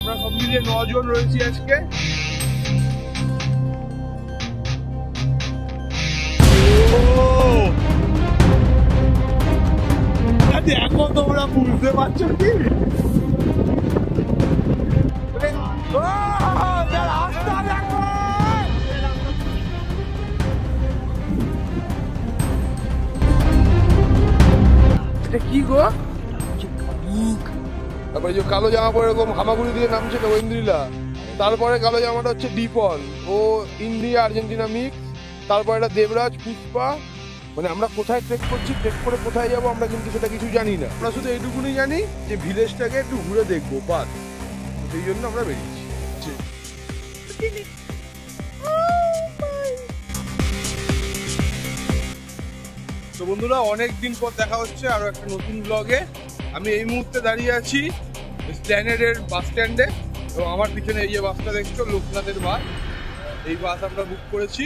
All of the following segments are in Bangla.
আমরা সব মিলিয়ে 9 জন রয়েছি আজকে। দেখো তোমরা বুঝতে পারছো কি রাস্তা দেখো। এটা কি গো? তারপরে যে কালো জামা পরে এরকম হামাগুড়ি দিয়ে নামছে ঐন্দ্রিলা, তারপরে কালো জামাটা হচ্ছে ডিপল, ও ইন্ডিয়া আর্জেন্টিনা মিক্স, তারপরে এটা দেবরাজ পুষ্পা। মানে আমরা কোথায় ট্রেক করছি, ট্রেক করে কোথায় যাবো আমরা কিন্তু সেটা কিছু জানি না। আমরা শুধু এইটুকুনি জানি যে ভিলেজটাকে একটু ঘুরে দেখবো, বাস সেই জন্য আমরা বেরিয়েছি। তো বন্ধুরা, অনেকদিন পর দেখা হচ্ছে আরো একটা নতুন ব্লগে। আমি এই মুহূর্তে দাঁড়িয়ে আছি স্প্ল্যানেডের বাস স্ট্যান্ডে, এবং আমার পিছনে এই যে বাসটা দেখছো লোকনাথের বাস, এই বাস আমরা বুক করেছি।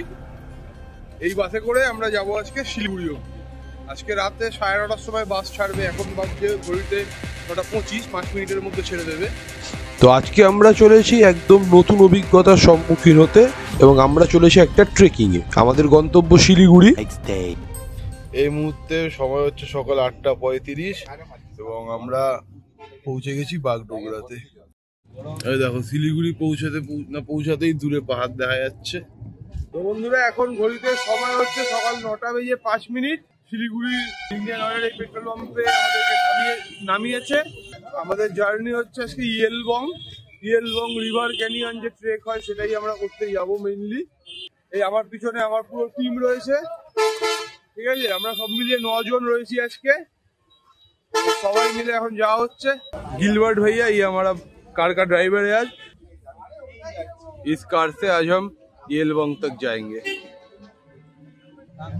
এই বাসে করে আমরা যাবো আজকে শিলিগুড়ি অবধি। আজকে রাতে 9:30টার সময় বাস ছাড়বে, এখন বাজছে ঘড়িতে 9:25, 5 মিনিটের মধ্যে ছেড়ে দেবে। তো আজকে আমরা চলেছি একদম নতুন অভিজ্ঞতার সম্মুখীন হতে, এবং আমরা চলেছি একটা ট্রেকিংয়ে। আমাদের গন্তব্য শিলিগুড়ি। এই মুহূর্তে সময় হচ্ছে সকাল 8:35 এবং আমরা পৌঁছে গেছি বাগডোগরাতে। এই দেখো শিলিগুড়ি পৌঁছাতেই দূরে পাহাড় দেখা যাচ্ছে। তো বন্ধুরা, এখন ঘড়িতে সময় হচ্ছে সকাল 9:05। শিলিগুড়ি ইন্ডিয়ান অয়েল এই পেট্রোল পাম্পে আমাদেরকে নামিয়েছে। আমাদের জার্নি হচ্ছে আজকে ইয়েলবং রিভার ক্যানিয়ন যে ট্রেক হয় সেটাই আমরা করতে যাবো মেইনলি। এই আমার পিছনে আমার পুরো টিম রয়েছে, ঠিক আছে? আমরা সব মিলিয়ে 9 জন রয়েছি আজকে, সবাই মিলে এখন যাওয়া হচ্ছে। गिलबर्ट भैया ये हमारा कार का ड्राइवर है। आज इस कार से आज हम येलबंग तक जाएंगे।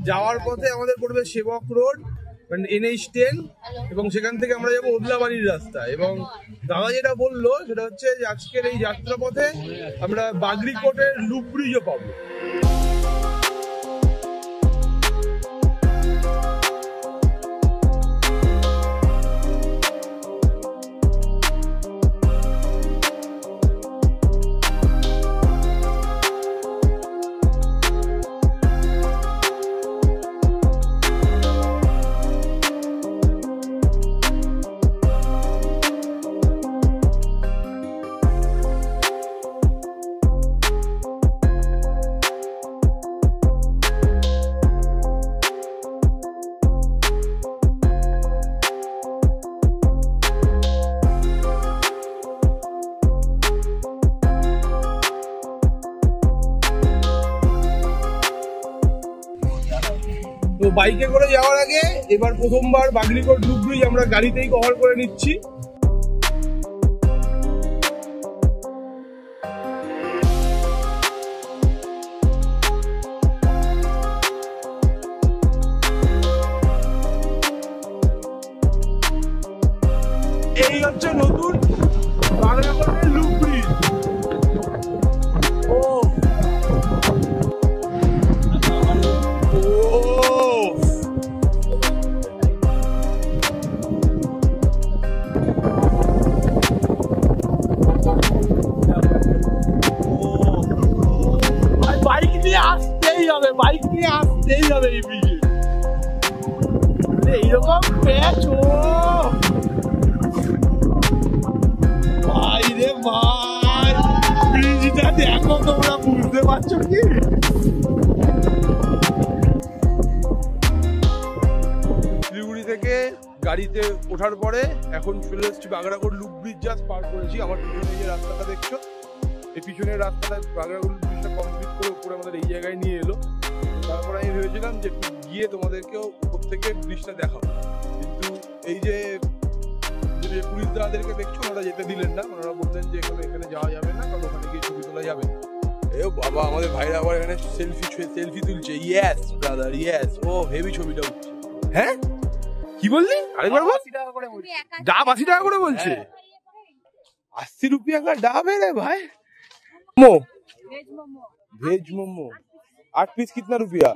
যাওয়ার পথে আমাদের পড়বে সেবক রোড, মানে NH10, এবং সেখান থেকে আমরা যাবো ওদলাবাড়ির রাস্তা। এবং দাদা যেটা বললো সেটা হচ্ছে যে আজকের এই যাত্রা পথে আমরা বাগরিকোটের লুপ ব্রিজও পাবো। তো বাইকে করে যাওয়ার আগে এবার প্রথমবার বাগরিকোট লুপ ব্রিজ আমরা গাড়িতেই কভার করে নিচ্ছি। এই হচ্ছে নতুন বাগরিকোটের লুপ ব্রিজ। বাইক নিয়ে আসতেই হবে এই ব্রিজে। এইরকম প্যাচ, ও ভাই রে ভাই, ব্রিজটা দেখো তোমরা বুঝতে পারছো কি? শিলিগুড়ি থেকে গাড়িতে ওঠার পরে এখন চলে এসেছি বাগরাকোট লুপ ব্রিজ, জাস্ট পার করেছি। আমার পিছনে যে রাস্তাটা দেখছো, এই পিছনের রাস্তাটা বাগরাকোট লুপ ব্রিজটা কমপ্লিট করে উপরে আমাদের এই জায়গায় নিয়ে এলো। তারপর আমি ভেবেছিলাম যে গিয়ে তোমাদেরকেও উপর থেকে ব্রিজটা দেখাবো, কিন্তু এই যে পুলিশ দাদাদেরকে দেখছো ওরা যেতে দিলেন না। ওনারা বললেন যে এখানে যাওয়া যাবে না, কারণ ওখানে গিয়ে ছবি তোলা যাবে না। এ বাবা, আমাদের ভাইরা আবার এখানে সেলফি তুলছে। Yes brother, yes. ও হেভি ছবিটা উঠছে। হ্যাঁ কি বললি? আরেকবার বল। ডাব 80 টাকা করে বলছে। 80 रुपया का डाब है रे भाई। वेज मोमो 8 पीस कितना रुपया?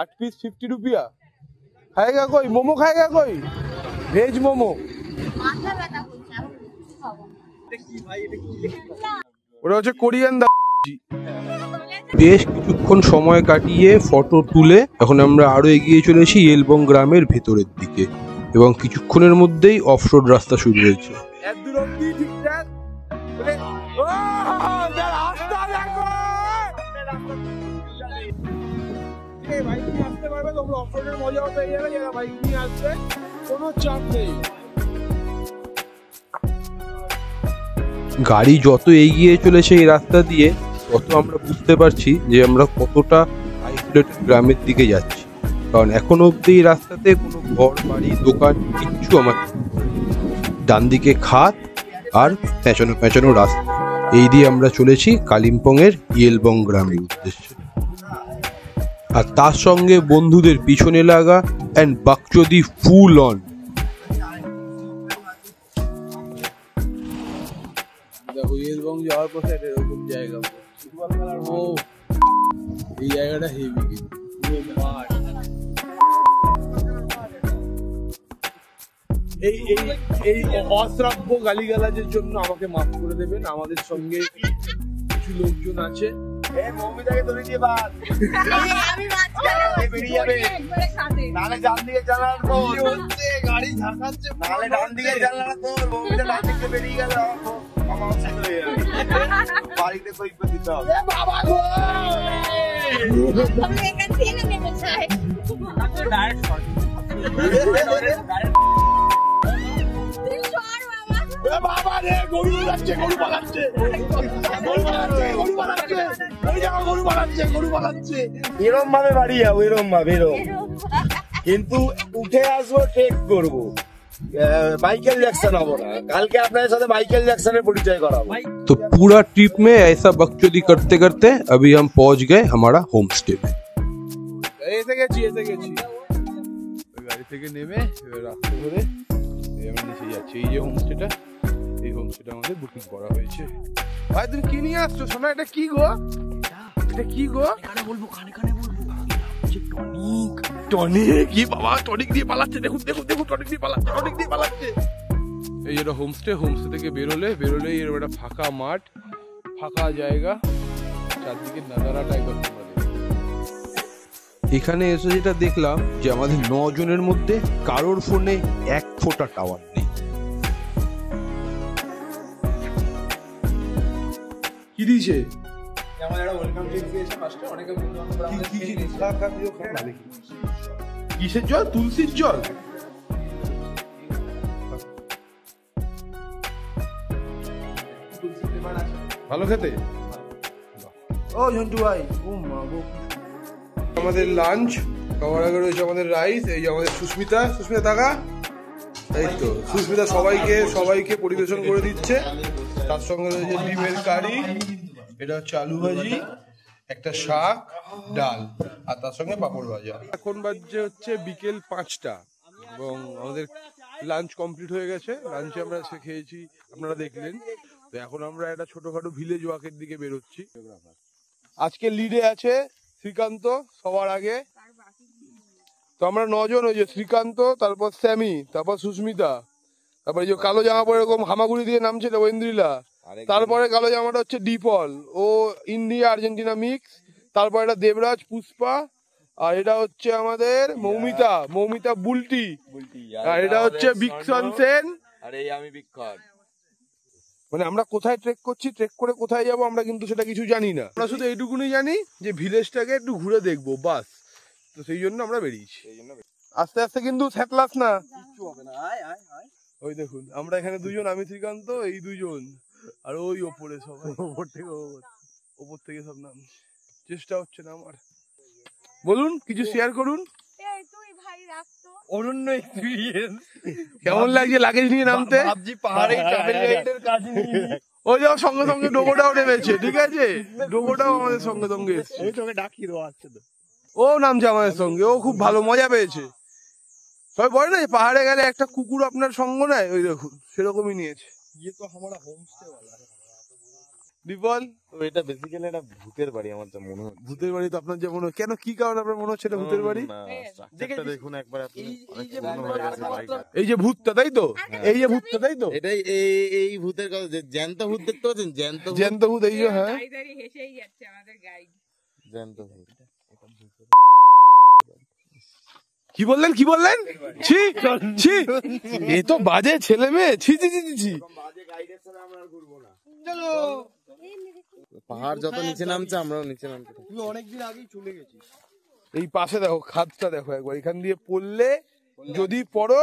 8 पीस 50 रुपया। खाएगा कोई? मोमो खाएगा कोई? वेज मोमो। ওটা হচ্ছে কোরিয়ান। বেশ কিছুক্ষণ সময় কাটিয়ে ফটো তুলে এখন আমরা আরো এগিয়ে চলেছি ইয়েলবং গ্রামের ভেতরের দিকে এবং কিছুক্ষণের মধ্যেই অফরোড রাস্তা শুরু হয়েছে। গাড়ি যত এগিয়ে চলেছে এই রাস্তা দিয়ে তত আমরা বুঝতে পারছি যে আমরা কতটা আইসোলেটেড গ্রামের দিকে যাচ্ছি, কারণ এখনো অব্দি এই রাস্তাতে কোনো ঘর বাড়ি দোকান কিচ্ছু আমার। ডান দিকে খাত আর পেঁচানো পেঁচানো রাস্তা, এই দিয়ে আমরা চলেছি কালিম্পং এর ইয়েলবং গ্রামের উদ্দেশ্যে। আর তার সঙ্গে বন্ধুদের পিছনে লাগা অ্যান্ড বাকচোদি ফুল অন। দেখো ইয়েলবং যাওয়ার পথে এরকম জায়গা, ও এই জায়গাটা হেভি। এই অশ্রাব্য গালিগালাজের জন্য আমাকে মাফ করে দেবেন। আমাদের সঙ্গে কিছু লোকজন আছে। মৌমিতাকে ধরে দিয়ে বাদ বেরিয়ে যাবে, নাহলে ডান দিকে জানালা তোর, গাড়ি ঝাঁকাচ্ছে, নাহলে ডান দিকে জানালা তোর, মৌমিতা ডান দিকে বেরিয়ে গেল বাড়িতে কইতে দিতে হবে। বাবা গো আমি এখান থেকে নেমে যাই, ডাইরেক্ট শট বাবা রে, গরু পালাচ্ছে, গরু পালাচ্ছে, গরু পালাচ্ছে, গরু পালাচ্ছে, ওই জায়গা গরু পালাচ্ছে, গরু পালাচ্ছে। এরম ভাবে বাড়ি যাবো, এরম ভাবে, এরম কিন্তু উঠে আসবো, টেক করবো, माइकल जैक्सन হবো না। কালকে আপনাদের সাথে মাইকেল জ্যাকসনের পরিচয় করাবো। तो पूरा ट्रिप में ऐसा बकचोदी करते करते अभी हम पहुंच गए हमारा होम स्टे में। এসে গেছি গাড়ি থেকে নেমে রাস্তা ধরে আমরা নিচে যাচ্ছি। এই যে হোমস্টেটা, এই হোমস্টেটা আমাদের বুকিং করা হয়েছে। ভাই তুমি কি নিয়ে আসছো সোনা? এটা কি গো? এটা কি গো? কানে বলবো, কানে বলবো। টনিক, টনিক কি বাবা, টনিক দিয়ে পালাচ্ছে। দেখুন টনিক দিয়ে পালাচ্ছে। এই যেটা হোমস্টে থেকে বেরোলেই এরকম একটা ফাঁকা মাঠ, ফাঁকা জায়গা, চারদিকে নাজারা টাইপের। এখানে এসে যেটা দেখলাম যে আমাদের 9 জনের মধ্যে কারোর ফোনে এক ফোঁটা টাওয়ার নেই। কি দিয়েছে? কিসের জল? তুলসীর জল? ভালো খেতে। ও ঝন্টু ভাই, আমাদের লাঞ্চ খাওয়ার আগে রয়েছে আমাদের রাইস। এই যে আমাদের সুস্মিতা টাকা, এই তো সুস্মিতা সবাইকে পরিবেশন করে দিচ্ছে। তার সঙ্গে রয়েছে ডিমের কারি, এটা হচ্ছে আলু ভাজি, একটা শাক, ডাল, আর তার সঙ্গে পাঁপড় ভাজা। এখন বাজছে হচ্ছে বিকেল 5টা এবং আমাদের লাঞ্চ কমপ্লিট হয়ে গেছে। লাঞ্চে আমরা খেয়েছি, আপনারা দেখলেন। তো এখন আমরা একটা ছোটখাটো ভিলেজ ওয়াকের দিকে বেরোচ্ছি। আজকে লিডে আছে শ্রীকান্ত সবার আগে। তো আমরা 9 জন, ওই যে শ্রীকান্ত, তারপর স্যামি, তারপর সুস্মিতা, তারপর যে কালো জামা পরে এরকম হামাগুড়ি দিয়ে নামছিল ঐন্দ্রিলা, তারপরে কালো জামাটা হচ্ছে ডিপল, ও ইন্ডিয়া আর্জেন্টিনা মিক্স, তারপর এটা দেবরাজ পুষ্পা, আর এটা হচ্ছে আমাদের মৌমিতা বুলটি, আর এটা হচ্ছে বিক্ষণ সেন, আর এই আমি বিক্ষণ। মানে আমরা কোথায় ট্রেক করছি, ট্রেক করে কোথায় যাবো আমরা কিন্তু সেটা কিছু জানি না। আমরা শুধু এইটুকুনি জানি যে ভিলেজটাকে একটু ঘুরে দেখবো, বাস। তো সেই জন্য আমরা বেরিয়েছি। আস্তে আস্তে কিন্তু থ্যাতলাস না, কিচ্ছু হবে না। ওই দেখুন আমরা এখানে 2 জন, আমি শ্রীকান্ত, এই 2 জন, আর ওই ওপরে সবাই, ওপর থেকে সব নাম। চেষ্টা হচ্ছে না আমার। বলুন, কিছু শেয়ার করুন। অনন্য এক্সপেরিয়েন্স কেমন লাগছে লাগেজ নিয়ে নামতে? ওই যাও সঙ্গে সঙ্গে ডোগোটাও নেমেছে, ঠিক আছে? ডোগোটাও আমাদের সঙ্গে এসেছে, ও নামছে আমাদের সঙ্গে। ও খুব ভালো মজা পেয়েছে। সবাই বলে না পাহাড়ে গেলে একটা কুকুর আপনার সঙ্গ নেয়, ওই দেখুন সেরকমই নিয়েছে। বিপল এটা বেসিক্যালি একটা ভূতের বাড়ি আমার যা মনে হচ্ছে। ভূতের বাড়ি তো আপনার যে মনে হয়, কেন কি কারণে আপনার মনে হচ্ছে এটা ভূতের বাড়ি? না, স্ট্রাকচারটা দেখুন একবার আপনি, অনেক পুরনো হয়ে গেছে বাড়িটা। এই যে ভূতটা, তাই তো? এই যে ভূতটা, তাই তো? এটাই এই ভূতের কথা, যে জ্যান্ত ভূত দেখতে পাচ্ছেন, জ্যান্ত ভূত, এই যে, হ্যাঁ হেসেই যাচ্ছে আমাদের গাইড। জ্যান্ত ভূত। কি বললেন, কি বললেন? ছি ছি, এ তো বাজে ছেলে মেয়ে, ছি ছি ছি ছি। পাহাড় যত নিচে নামছে আমরাও নিচে নামছি। এই পাশে দেখো, খাদটা দেখো একবার, এখান দিয়ে পড়লে যদি পড়ো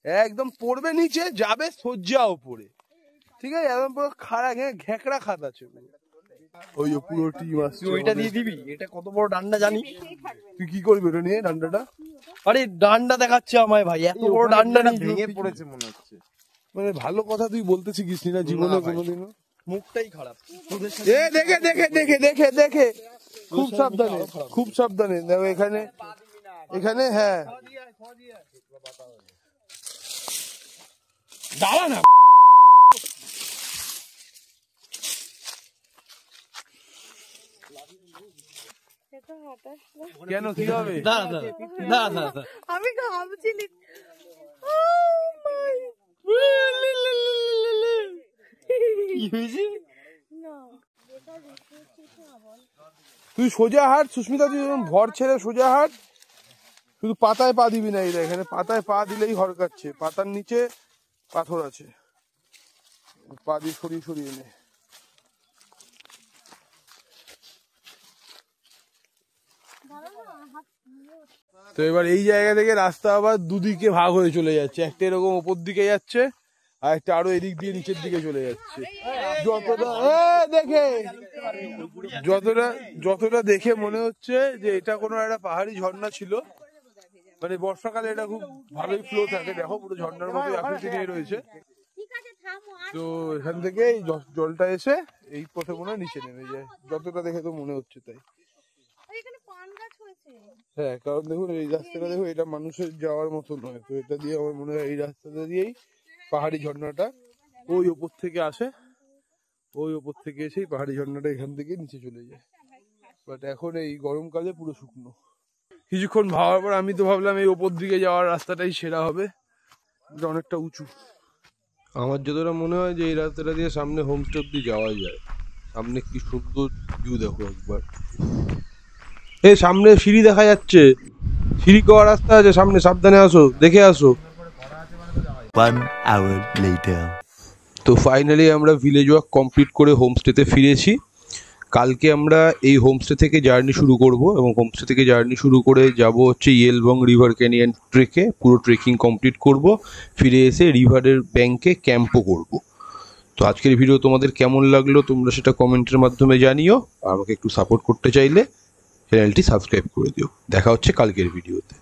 একদম পড়বে নিচে, যাবে সোজা উপরে, ঠিক আছে? একদম পুরো খাড়া ঘেঁকড়া খাদ আছে পুরো। ওই যে পুরো টিম আসছে। ওইটা দিয়ে দিবি, এটা কত বড় ডান্ডা জানিস? তুই কি করবি ওটা নিয়ে, ডান্ডাটা? আরে ডান্ডা দেখাচ্ছে আমায় ভাই, এত বড় ডান্ডা নিয়ে ভেঙে পড়েছে মনে হচ্ছে। মানে ভালো কথা তুই বলতে শিখিস না জীবনে কোনোদিনও। মুখটাই খারাপ। এ দেখে দেখে দেখে দেখে দেখে, খুব সাবধানে, খুব সাবধানে দেখো। এখানে এখানে হ্যাঁ, দাঁড়া না। কেন, কি হবে? আমি ভাবছিলি তুই সোজা হাট সুস্মিতা, তুই ভর ছেড়ে সোজা হাট, শুধু পাতায় পা দিবি না। এই এখানে পাতায় পা দিলেই হরকাচ্ছে, পাতার নিচে পাথর আছে, পা দিয়ে সরিয়ে সরিয়ে নে। তো এবার এই জায়গা থেকে রাস্তা আবার দুদিকে ভাগ হয়ে চলে যাচ্ছে, একটা এরকম ওপর দিকে যাচ্ছে, আর একটা আরো এদিক দিয়ে নিচের দিকে চলে যাচ্ছে। যতটা দেখে মনে হচ্ছে যে এটা কোনো একটা পাহাড়ি ঝর্ণা ছিল, মানে বর্ষাকালে এটা খুব ভালোই ফ্লো থাকে, দেখো পুরো ঝর্ণার মতো আকৃতি নিয়ে রয়েছে। তো এখান থেকে জলটা এসে এই পথে মনে হয় নিচে নেমে যায়, যতটা দেখে তো মনে হচ্ছে তাই। হ্যাঁ, কারণ দেখুন এই রাস্তাটা, দেখুন এটা মানুষের যাওয়ার মতো নয়, তো এটা দিয়ে আমার মনে হয় এই রাস্তাটা দিয়েই পাহাড়ি ঝর্ণাটা ওই ওপর থেকে আসে, ওই ওপর থেকে এসেই পাহাড়ি ঝর্ণাটা এখান থেকে নিচে চলে যায়। বাট এখন এই গরমকালে পুরো শুকনো। কিছুক্ষণ ভাবার পর আমি তো ভাবলাম এই ওপর দিকে যাওয়ার রাস্তাটাই সেরা হবে, এটা অনেকটা উঁচু। আমার যতটা মনে হয় যে এই রাস্তাটা দিয়ে সামনে হোমস্টে অব্দি যাওয়া যায়। সামনে কি সুন্দর ভিউ দেখো একবার, এই সামনে সিঁড়ি দেখা যাচ্ছে, সিঁড়ি করা রাস্তা আছে সামনে, সাবধানে আসো, দেখে আসো। 1 hour later. তো ফাইনালি আমরা ভিলেজ ওয়াক কমপ্লিট করে হোমস্টেতে ফিরেছি। কালকে আমরা এই হোমস্টে থেকে জার্নি শুরু করব, এবং হোমস্টে থেকে জার্নি শুরু করে যাব হচ্ছে ইয়েলবং রিভার ক্যানিয়ন ট্রেকে, পুরো ট্রেকিং কমপ্লিট করব, ফিরে এসে রিভারের ব্যাংকে ক্যাম্পও করব। তো আজকের ভিডিও তোমাদের কেমন লাগলো তোমরা সেটা কমেন্টের মাধ্যমে জানিও, আর আমাকে একটু সাপোর্ট করতে চাইলে চ্যানেলটি সাবস্ক্রাইব করে দিও। দেখা হচ্ছে কালকের ভিডিওতে।